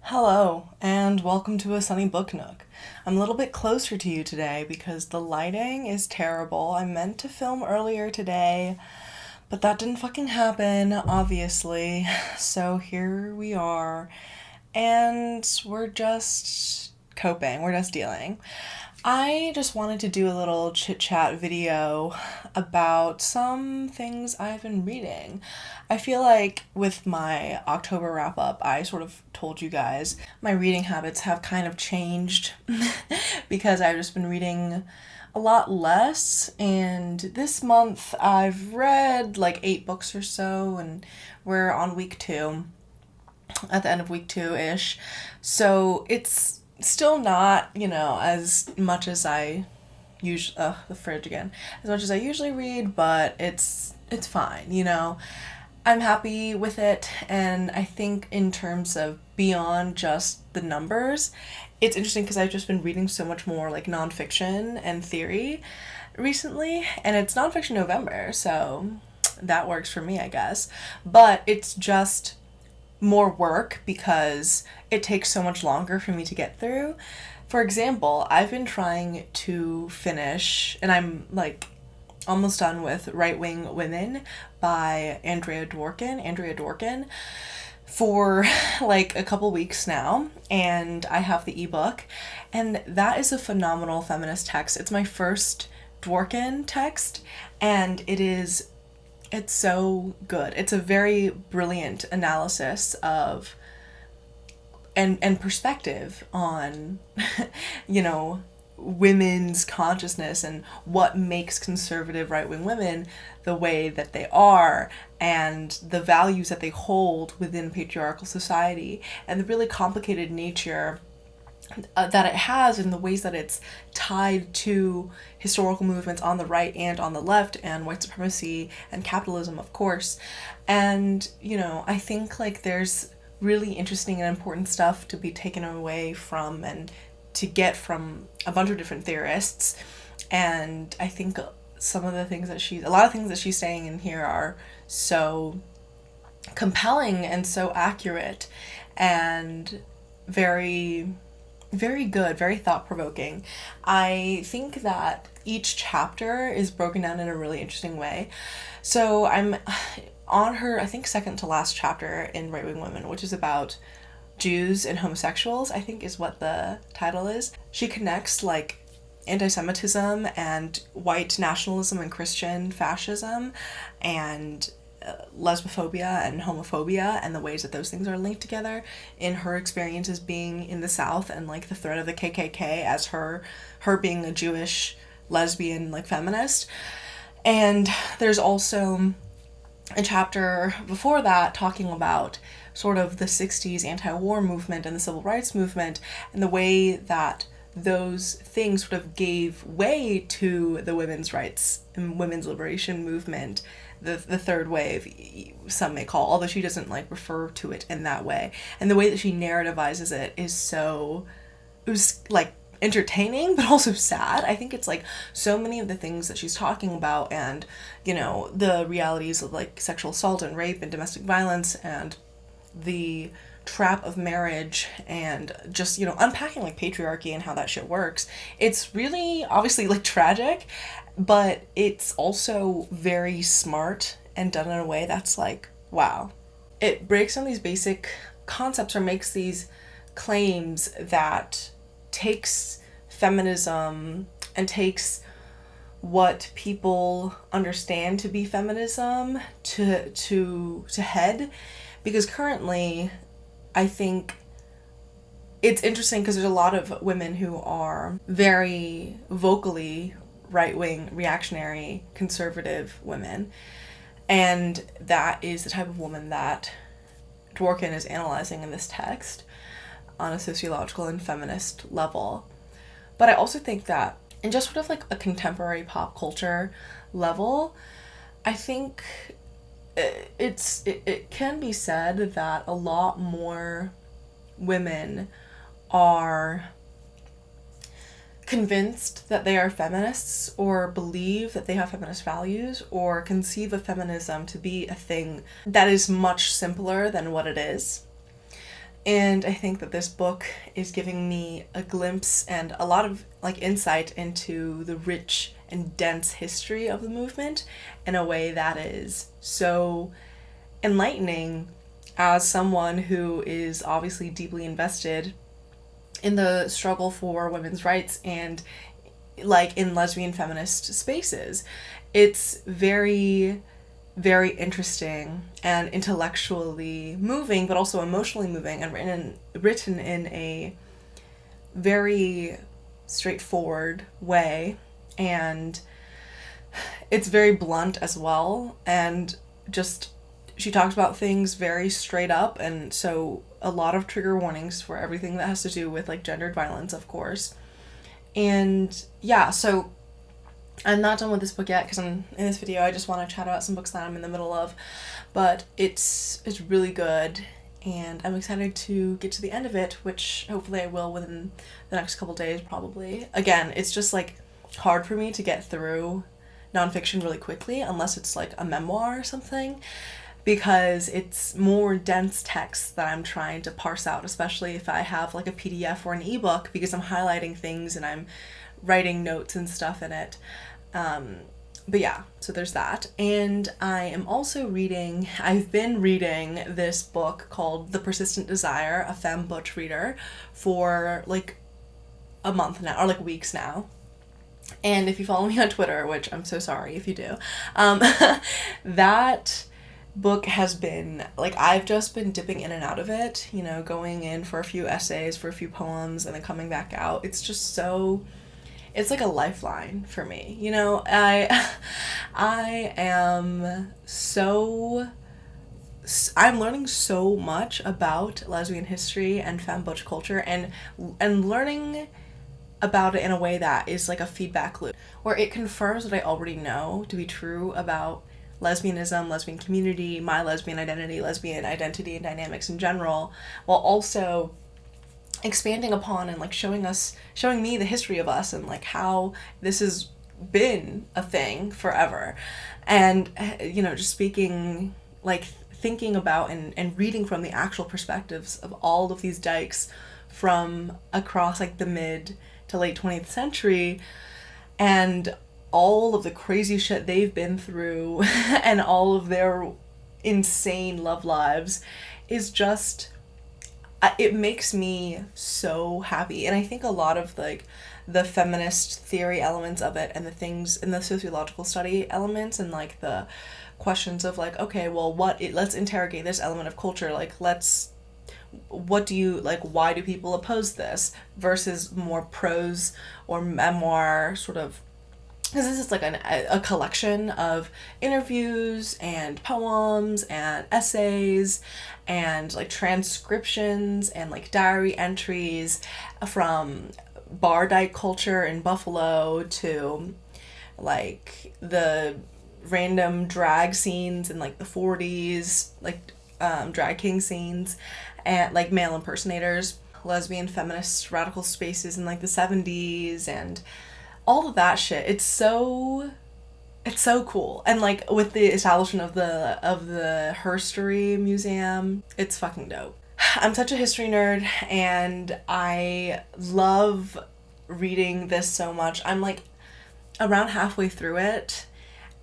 Hello, and welcome to a sunny book nook. I'm a little bit closer to you today because the lighting is terrible. I meant to film earlier today, but that didn't fucking happen, obviously. So here we are, and we're just coping, we're just dealing. I just wanted to do a little chit chat video about some things I've been reading. I feel like with my October wrap up, I sort of told you guys my reading habits have kind of changed because I've just been reading a lot less. And this month I've read like 8 books or so, and we're on week 2, at the end of week 2 ish. So it's still not, as much as I usually, the fridge again, as much as I usually read, but it's fine. I'm happy with it, and I think in terms of beyond just the numbers, it's interesting because I've just been reading so much more like nonfiction and theory recently, and it's nonfiction November, so that works for me, I guess. But it's just more work because it takes so much longer for me to get through. For example, I've been trying to finish, and I'm like almost done with Right Wing Women by Andrea Dworkin, for like a couple weeks now, and I have the ebook, and that is a phenomenal feminist text. It's my first Dworkin text, and it's so good. It's a very brilliant analysis of and perspective on women's consciousness and what makes conservative right-wing women the way that they are, and the values that they hold within patriarchal society, and the really complicated nature that it has, in the ways that it's tied to historical movements on the right and on the left, and white supremacy and capitalism, of course. And I think like there's really interesting and important stuff to be taken away from and to get from a bunch of different theorists. And I think a lot of things that she's saying in here are so compelling and so accurate and very, very good, very thought-provoking. I think that each chapter is broken down in a really interesting way. So I'm on her, I think, second to last chapter in Right Wing Women, which is about Jews and homosexuals, I think is what the title is. She connects like anti-Semitism and white nationalism and Christian fascism and lesbophobia and homophobia, and the ways that those things are linked together in her experiences being in the South, and like the threat of the KKK as her being a Jewish lesbian like feminist. And there's also a chapter before that talking about sort of the 60s anti-war movement and the civil rights movement, and the way that those things sort of gave way to the women's rights and women's liberation movement, the third wave, some may call, although she doesn't like refer to it in that way. And the way that she narrativizes it it was like entertaining but also sad. I think it's like so many of the things that she's talking about, and the realities of like sexual assault and rape and domestic violence and the trap of marriage, and just unpacking like patriarchy and how that shit works. It's really obviously like tragic, but it's also very smart and done in a way that's like, wow. It breaks down these basic concepts or makes these claims that takes feminism and takes what people understand to be feminism to head. Because currently, I think it's interesting because there's a lot of women who are very vocally right-wing, reactionary, conservative women. And that is the type of woman that Dworkin is analyzing in this text on a sociological and feminist level. But I also think that in just sort of like a contemporary pop culture level, I think it can be said that a lot more women are convinced that they are feminists, or believe that they have feminist values, or conceive of feminism to be a thing that is much simpler than what it is. And I think that this book is giving me a glimpse and a lot of like insight into the rich and dense history of the movement in a way that is so enlightening as someone who is obviously deeply invested in the struggle for women's rights and like in lesbian feminist spaces. It's very, very interesting and intellectually moving, but also emotionally moving, and written in a very straightforward way. And it's very blunt as well. And just, she talks about things very straight up. And so a lot of trigger warnings for everything that has to do with like gendered violence, of course. And yeah, so I'm not done with this book yet because I'm in this video. I just want to chat about some books that I'm in the middle of, but it's really good, and I'm excited to get to the end of it, which hopefully I will within the next couple days probably. Again, it's just like hard for me to get through nonfiction really quickly unless it's like a memoir or something, because it's more dense text that I'm trying to parse out, especially if I have like a PDF or an ebook, because I'm highlighting things and I'm writing notes and stuff in it. But yeah, so there's that. And I am also I've been reading this book called The Persistent Desire, a femme-butch reader, for like a month now, or like weeks now. And if you follow me on Twitter, which I'm so sorry if you do, that book has been, like, I've just been dipping in and out of it, you know, going in for a few essays, for a few poems, and then coming back out. It's just so, it's like a lifeline for me, you know. I'm learning so much about lesbian history and femme-butch culture, and learning about it in a way that is like a feedback loop, where it confirms what I already know to be true about lesbianism, lesbian community, my lesbian identity and dynamics in general, while also expanding upon and like showing me the history of us and like how this has been a thing forever. And you know, just speaking, like thinking about and reading from the actual perspectives of all of these dykes from across like the mid to late 20th century, and all of the crazy shit they've been through and all of their insane love lives is just, it makes me so happy. And I think a lot of like the feminist theory elements of it and the things in the sociological study elements and like the questions of like, okay, well, let's interrogate this element of culture, like what do you like, why do people oppose this, versus more prose or memoir sort of, because this is like a collection of interviews and poems and essays and like transcriptions and like diary entries from bar dyke culture in Buffalo to like the random drag scenes in like the 40s, like drag king scenes, and like male impersonators, lesbian feminist radical spaces in like the 70s, and all of that shit. It's so cool. And like with the establishment of the Herstory Museum, it's fucking dope. I'm such a history nerd and I love reading this so much. I'm like around halfway through it,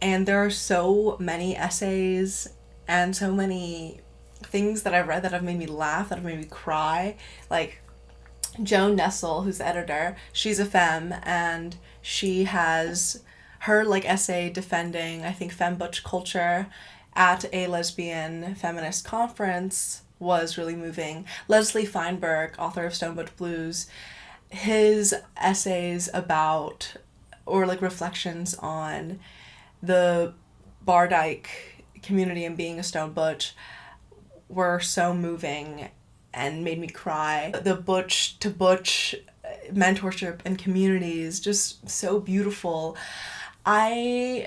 and there are so many essays and so many things that I've read that have made me laugh, that have made me cry. Like Joan Nestle, who's the editor, she's a femme, and she has her like essay defending, I think, femme-butch culture at a lesbian feminist conference was really moving. Leslie Feinberg, author of Stone Butch Blues, his essays about, or like reflections on the bar dyke community and being a stone butch, were so moving and made me cry. The butch to butch mentorship and community is just so beautiful. I'm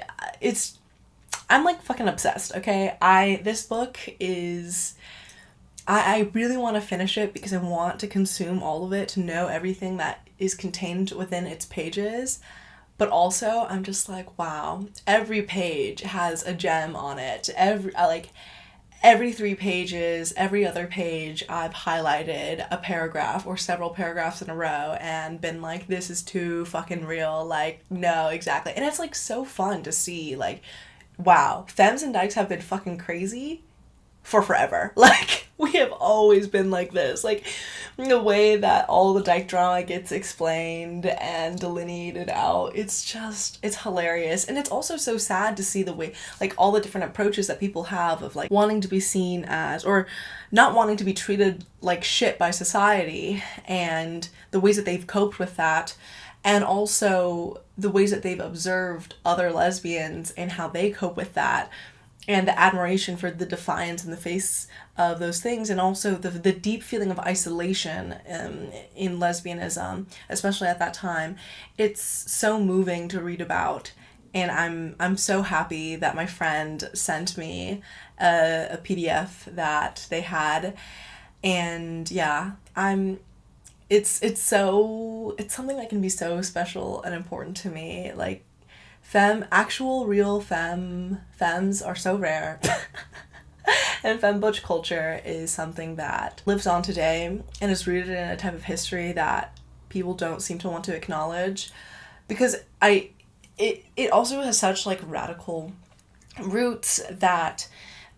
like fucking obsessed, okay? This book is, I really want to finish it because I want to consume all of it, to know everything that is contained within its pages. But also, I'm just like, wow, every page has a gem on it. every 3 pages, every other page, I've highlighted a paragraph or several paragraphs in a row and been like, this is too fucking real. Like, no, exactly. And it's like so fun to see, like, wow, femmes and dykes have been fucking crazy for forever. Like, we have always been like this. Like, the way that all the dyke drama gets explained and delineated out, it's hilarious. And it's also so sad to see the way, like, all the different approaches that people have of, like, wanting to be seen as, or not wanting to be treated like shit by society, and the ways that they've coped with that, and also the ways that they've observed other lesbians and how they cope with that, and the admiration for the defiance in the face of those things, and also the deep feeling of isolation in lesbianism, especially at that time. It's so moving to read about, and I'm so happy that my friend sent me a PDF that they had, and yeah, it's something that can be so special and important to me. Like, actual real femmes are so rare. And femme-butch culture is something that lives on today and is rooted in a type of history that people don't seem to want to acknowledge, because it also has such, like, radical roots that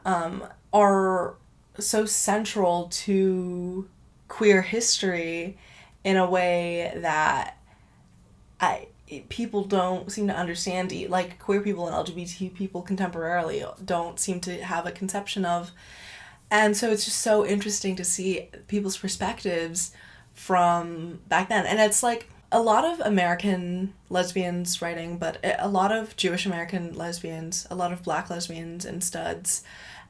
are so central to queer history in a way that people don't seem to understand. Like, queer people and LGBT people contemporarily don't seem to have a conception of. And so it's just so interesting to see people's perspectives from back then. And it's like a lot of American lesbians writing, but a lot of Jewish American lesbians, a lot of Black lesbians and studs.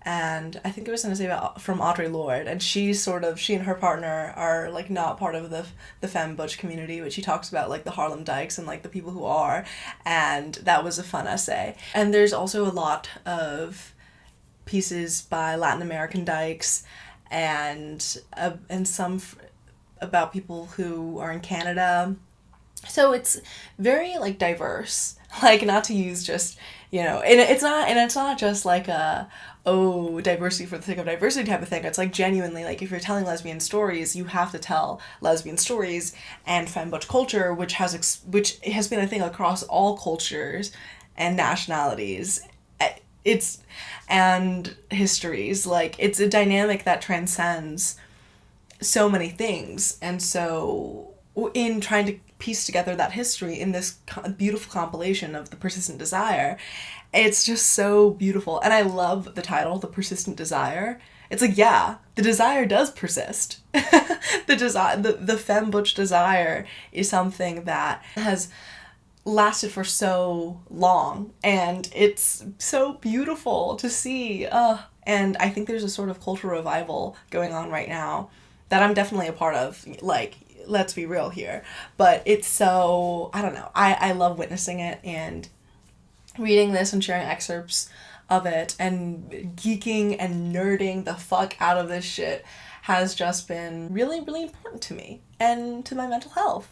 And I think there was an essay from Audre Lorde, and she and her partner are, like, not part of the femme-butch community, but she talks about, like, the Harlem Dykes and, like, the people who are, and that was a fun essay. And there's also a lot of pieces by Latin American dykes, and some about people who are in Canada. So it's very, like, diverse. Like, not to use just, you know, and it's not just like diversity for the sake of diversity type of thing. It's like, genuinely, like, if you're telling lesbian stories, you have to tell lesbian stories, and femme-butch culture, which has been a thing across all cultures and nationalities, and histories. Like, it's a dynamic that transcends so many things, and so in trying to piece together that history in this beautiful compilation of The Persistent Desire, it's just so beautiful. And I love the title, The Persistent Desire. It's like, yeah, the desire does persist. The femme-butch desire is something that has lasted for so long, and it's so beautiful to see. And I think there's a sort of cultural revival going on right now that I'm definitely a part of. Like, let's be real here. But it's so, I don't know, I love witnessing it, and reading this and sharing excerpts of it and geeking and nerding the fuck out of this shit has just been really, really important to me and to my mental health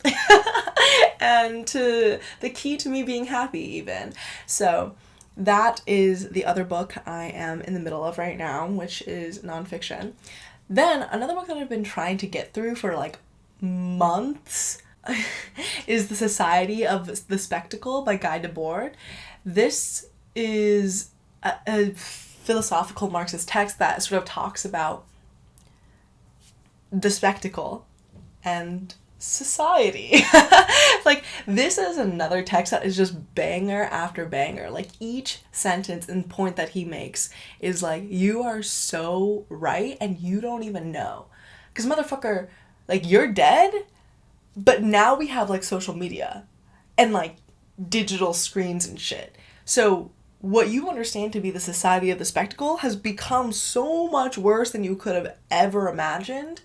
and to the key to me being happy even. So that is the other book I am in the middle of right now, which is nonfiction. Then another book that I've been trying to get through for, like, months is The Society of the Spectacle by Guy Debord. This is a philosophical Marxist text that sort of talks about the spectacle and society. Like, this is another text that is just banger after banger. Like, each sentence and point that he makes is like, you are so right and you don't even know. Because, motherfucker, like, you're dead, but now we have, like, social media and, like, digital screens and shit. So what you understand to be the society of the spectacle has become so much worse than you could have ever imagined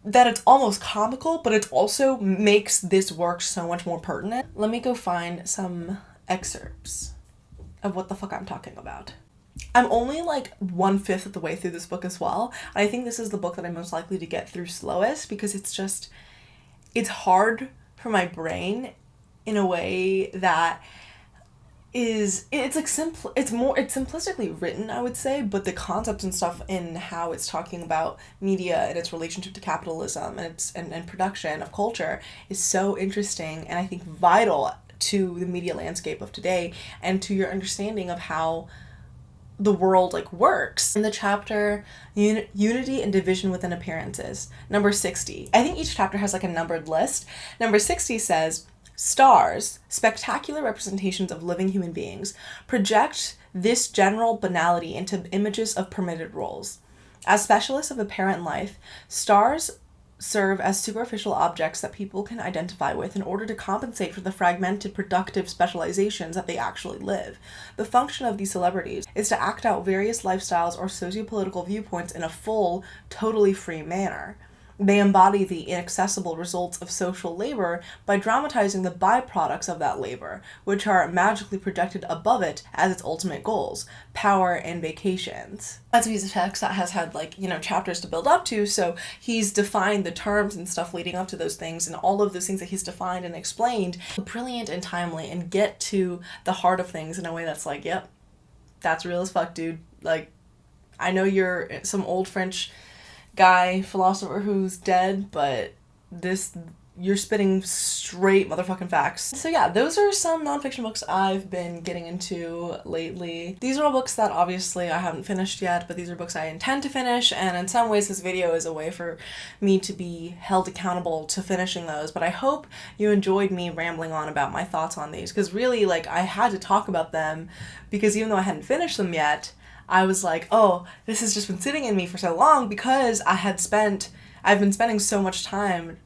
that it's almost comical, but it also makes this work so much more pertinent. Let me go find some excerpts of what the fuck I'm talking about. I'm only, like, 1/5 of the way through this book as well. And I think this is the book that I'm most likely to get through slowest, because it's hard for my brain in a way that it's like it's simplistically written, I would say, but the concepts and stuff in how it's talking about media and its relationship to capitalism and and production of culture is so interesting, and I think vital to the media landscape of today and to your understanding of how the world like works. In the chapter Unity and Division Within Appearances, number 60, I think each chapter has like a numbered list. Number 60 says, stars, spectacular representations of living human beings, project this general banality into images of permitted roles. As specialists of apparent life, stars serve as superficial objects that people can identify with in order to compensate for the fragmented productive specializations that they actually live. The function of these celebrities is to act out various lifestyles or sociopolitical viewpoints in a full, totally free manner. They embody the inaccessible results of social labor by dramatizing the byproducts of that labor, which are magically projected above it as its ultimate goals, power and vacations. That's a piece of text that has had chapters to build up to, so he's defined the terms and stuff leading up to those things, and all of those things that he's defined and explained, brilliant and timely, and get to the heart of things in a way that's like, yep, that's real as fuck, dude. Like, I know you're some old French guy, philosopher who's dead, but you're spitting straight motherfucking facts. So yeah, those are some nonfiction books I've been getting into lately. These are all books that obviously I haven't finished yet, but these are books I intend to finish, and in some ways this video is a way for me to be held accountable to finishing those. But I hope you enjoyed me rambling on about my thoughts on these, because really, I had to talk about them, because even though I hadn't finished them yet, I was like, oh, this has just been sitting in me for so long, because I've been spending so much time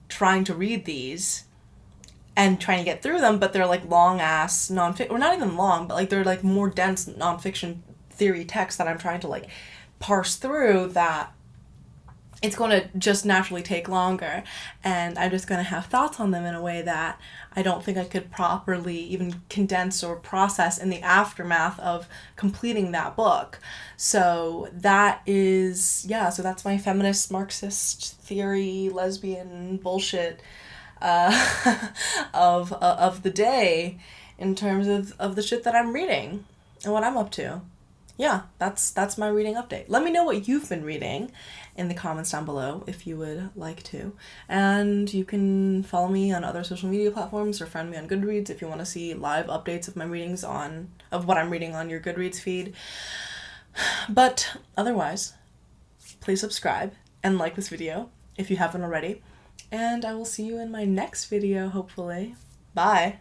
trying to read these and trying to get through them, but they're long ass nonfiction, or not even long, but they're more dense nonfiction theory texts that I'm trying to parse through, that it's going to just naturally take longer, and I'm just going to have thoughts on them in a way that I don't think I could properly even condense or process in the aftermath of completing that book. So that's my feminist, Marxist theory, lesbian bullshit of the day in terms of the shit that I'm reading and what I'm up to. Yeah, that's my reading update. Let me know what you've been reading in the comments down below if you would like to. And you can follow me on other social media platforms or friend me on Goodreads if you want to see live updates of my readings of what I'm reading on your Goodreads feed. But otherwise, please subscribe and like this video if you haven't already. And I will see you in my next video, hopefully. Bye!